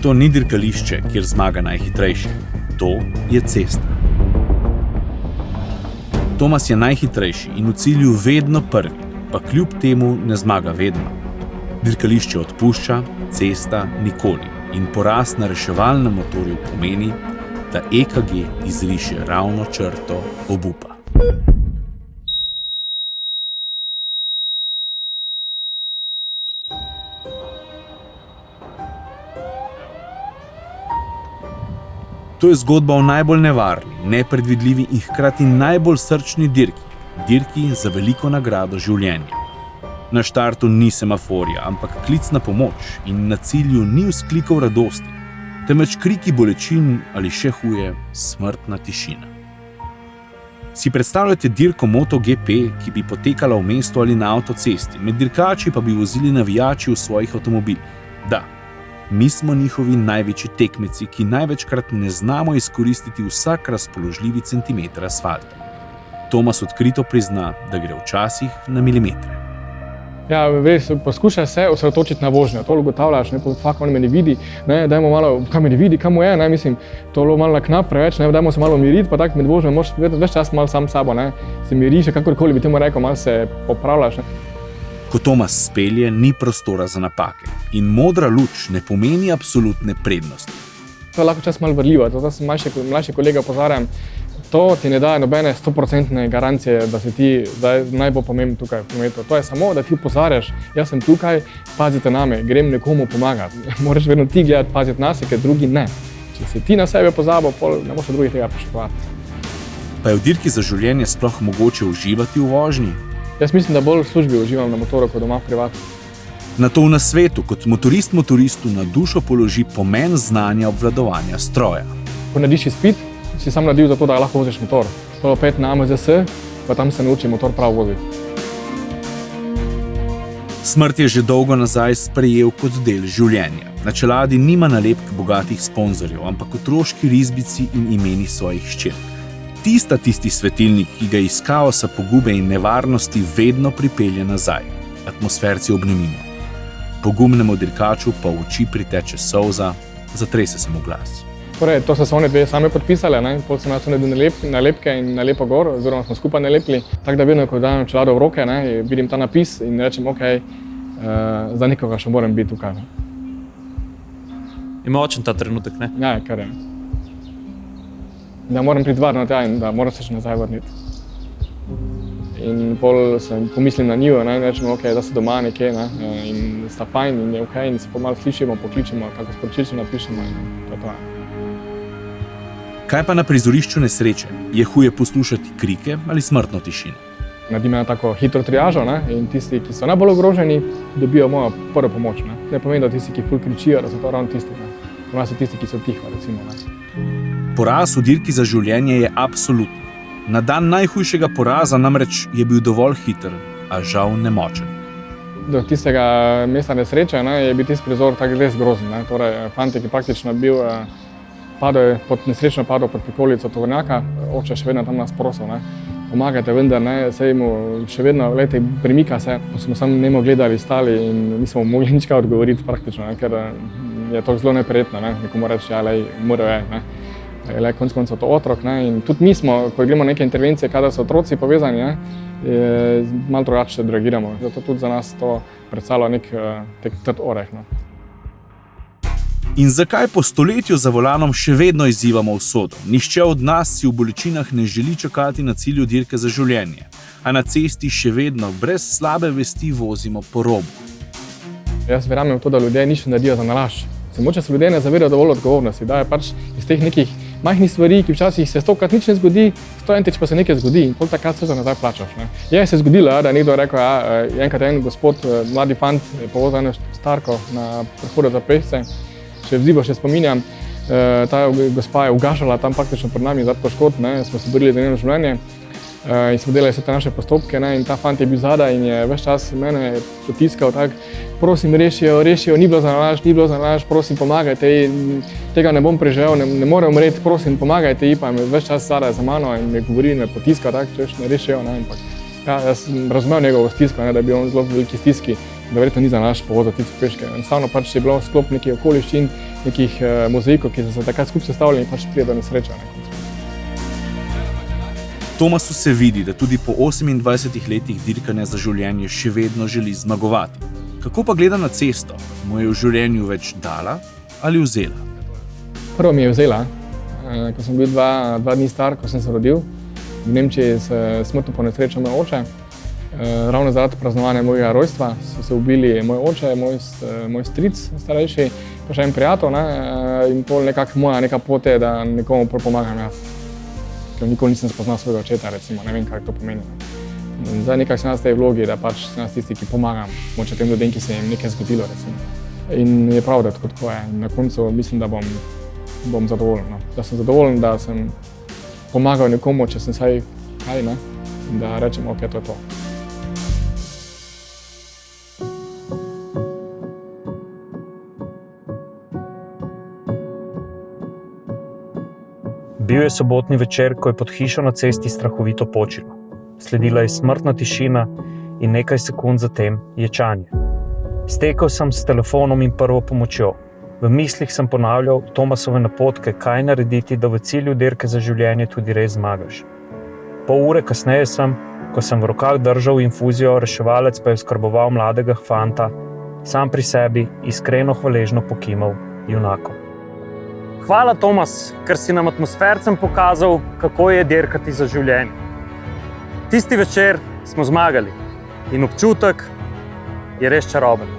To ni dirkališče, kjer zmaga najhitrejši. To je cesta. Tomas je najhitrejši in v cilju vedno prvi, pa kljub temu ne zmaga vedno. Dirkališče odpušča, cesta nikoli. In poraz na reševalnem motorju pomeni, da EKG izriše ravno črto obupa. To je zgodba o najbolj nevarni, nepredvidljivi in hkrati najbolj srčni dirki za veliko nagrado življenja. Na štartu ni semaforja, ampak klic na pomoč in na cilju ni vzklikov radosti, temveč kriki bolečin ali še huje, smrtna tišina. Si predstavljate dirko MotoGP, ki bi potekala v mestu ali na avtocesti, med dirkači pa bi vozili navijači v svojih avtomobilih. Da, mi smo njihovi največji tekmeci, ki največkrat ne znamo izkoristiti vsak razpoložljivi centimeter asfalta. Tomas odkrito prizna, da gre včasih na milimetre. Ja, res, poskušaj se osredotočiti na vožnjo, to ugotavljaš, fakt on me ne vidi, dajmo malo, kaj me ne vidi, kam mu je, mislim, to je malo naknap preveč, dajmo se malo umiriti, pa tako med vožnjo moraš ves čas malo sam sabo, se miriš, kakorkoli bi temu rekel, malo se popravljaš. Ko Tomas spelje, ni prostora za napake in modra luč ne pomeni absolutne prednosti. To je lahko čas malo vrljivo, zato sem mlajši kolega opozarjam, to ti ne daje nobene 100% garancije, da si ti najbolj pomemben tukaj v prometu. To je samo, da ti opozarjaš, jaz sem tukaj, pazite name, grem nekomu pomagati. Moraš vedno ti gledati, paziti nase, ker drugi ne. Če si ti na sebe pozabil, pol ne moš od drugih tega pričakovati. Pa je v dirki za življenje sploh mogoče uživati v vožnji? Jaz mislim, da bolj v službi uživam na motoru, kot doma v privatu. Na to v nasvetu, kot motorist motoristu na dušo položi pomen znanja obvladovanja stroja. Ko narediš izpit, si sam naredil za to, da lahko voziš motor. Prvo pet na AMZS, pa tam se nauči motor prav voziti. Smrt je že dolgo nazaj sprejel kot del življenja. Na čeladi nima nalepk bogatih sponzorjev, ampak otroški risbici in imeni svojih hčerk. Tisti svetilnik, ki ga iz kaosa, pogube in nevarnosti vedno pripelje nazaj. Atmosferci obnemimo. Pogumnemu dirkaču pa v oči priteče solza, zatrese se mu glas. Torej, to so se one dve same podpisale, pol sem jaz naredil nalepke in nalepo gor, oziroma smo skupaj nalepili. Tako da vedno, ko dajem čelado v roke, vidim ta napis in rečem, za nekoga še moram biti tukaj. Je močen ta trenutek, ne? Ja, kar je. Da moram priti varno tja in da moram se še nazaj vrniti. In pol pomislim na njo, rečem, da so doma nekje in sta fajn in je in se pomalo slišimo, pokličemo, kako sporočilce napišemo in to je to. Kaj pa na prizorišču nesreče? Je huje poslušati krike ali smrtno tišino? Naredimo tako hitro triažo in tisti, ki so najbolj ogroženi, dobijo mojo prvo pomoč. Ne pomeni, da tisti, ki ful kričijo, da so to ravno tisti. Ponovno so tisti, ki so tiho, recimo. Poraz v dirki za življenje je absolutno. Na dan najhujšega poraza namreč je bil dovolj hiter, a žal nemočen. Do tistega mesta nesreče je bil tisti prizor tako res grozen. Torej, fantik je praktično bil nesrečno padel pod prikolico tovornjaka, oče še vedno tam nas prosil. Pomagajte vendar, saj mu še vedno, premika se, pa smo samo nemo gledali, stali in nismo mogli nič kaj odgovoriti praktično, ker je to zelo neprijetno, nekomu reči, morajo je. Konec koncev to otrok in tudi mi smo, ko gremo neke intervencije, kadar so otroci povezani, malo drugače reagiramo. Zato tudi za nas to predstavlja nek trd oreh. In zakaj po stoletju za volanom še vedno izzivamo usodo? Nihče od nas si v bolečinah ne želi čakati na cilju dirke za življenje, a na cesti še vedno brez slabe vesti vozimo po robu. Jaz verjamem v to, da ljudje nič ne naredijo za nalašč. Mogoče se ljudje ne zavedajo dovolj odgovornosti, da je pač iz teh nekih majhnih stvari, ki včasih se 100krat nič ne zgodi, 101 pa se nekaj zgodi in pol takrat se za nazaj plačaš. Je se zgodilo, da je nekdo rekel, enkrat je en gospod, mladi fant, povozil eno starko na prehodu za pešce, še vzdivo še spominjam, ta gospa je ugašala tam praktično pred nami za poškodb, smo se borili za njeno življenje in smo delali vse te naše postopke in ta fant je bil zadaj in je ves čas mene potiskal tako, prosim, rešijo, ni bilo za nalašč, prosim, pomagajte ji, tega ne bom preživel, ne more umreti, prosim, pomagajte ji, pa je ves čas zadaj za mano in me govori in me potiska tako, češ ne rešijo, ampak ja, jaz sem razumel njegovo stisko, da je bil on zelo v veliki stiski da verjetno ni za naš povod za tiste peške. Enostavno pač je bilo sklop nekih okoliščin, nekih mozaikov, ki so se takrat skupaj sestavljali in pač pride do nesreče na koncu. Tomasu se vidi, da tudi po 28 letih dirkanja za življenje še vedno želi zmagovati. Kako pa gleda na cesto? Mu je v življenju več dala ali vzela? Prvo mi je vzela, ko sem bil dva dni star, ko sem se rodil. V Nemčiji se smrtno ponesrečil moj oče. Ravno zaradi praznovanja mojega rojstva so se ubili moj oče, moj stric starejši, pa še en prijatelj, ne? In pol nekako moja neka pot je, da nekomu pomagam jaz. Ker nikoli nisem spoznal svojega očeta, recimo, ne vem, kaj to pomeni. In zdaj nekako sem jaz v tej vlogi, da pač sem jaz tisti, ki pomagam moče tem ljudem, ki se jim nekaj zgodilo, recimo. In je prav, da tako je. In na koncu mislim, da bom zadovoljen. No? Da sem zadovoljen, da sem pomagal nekomu, če sem saj kaj, ne? Da rečem, ok, to je to. Bil je sobotni večer, ko je pod hišo na cesti strahovito počilo. Sledila je smrtna tišina in nekaj sekund zatem ječanje. Stekel sem s telefonom in prvo pomočjo. V mislih sem ponavljal Tomasove napotke, kaj narediti, da v cilju dirke za življenje tudi res zmagaš. Pol ure kasneje sem, ko sem v rokah držal infuzijo, reševalec pa je oskrboval mladega fanta, sam pri sebi iskreno hvaležno pokimal junakom. Hvala, Tomas, ker si nam atmosfercem pokazal, kako je dirkati za življenje. Tisti večer smo zmagali in občutek je res čaroben.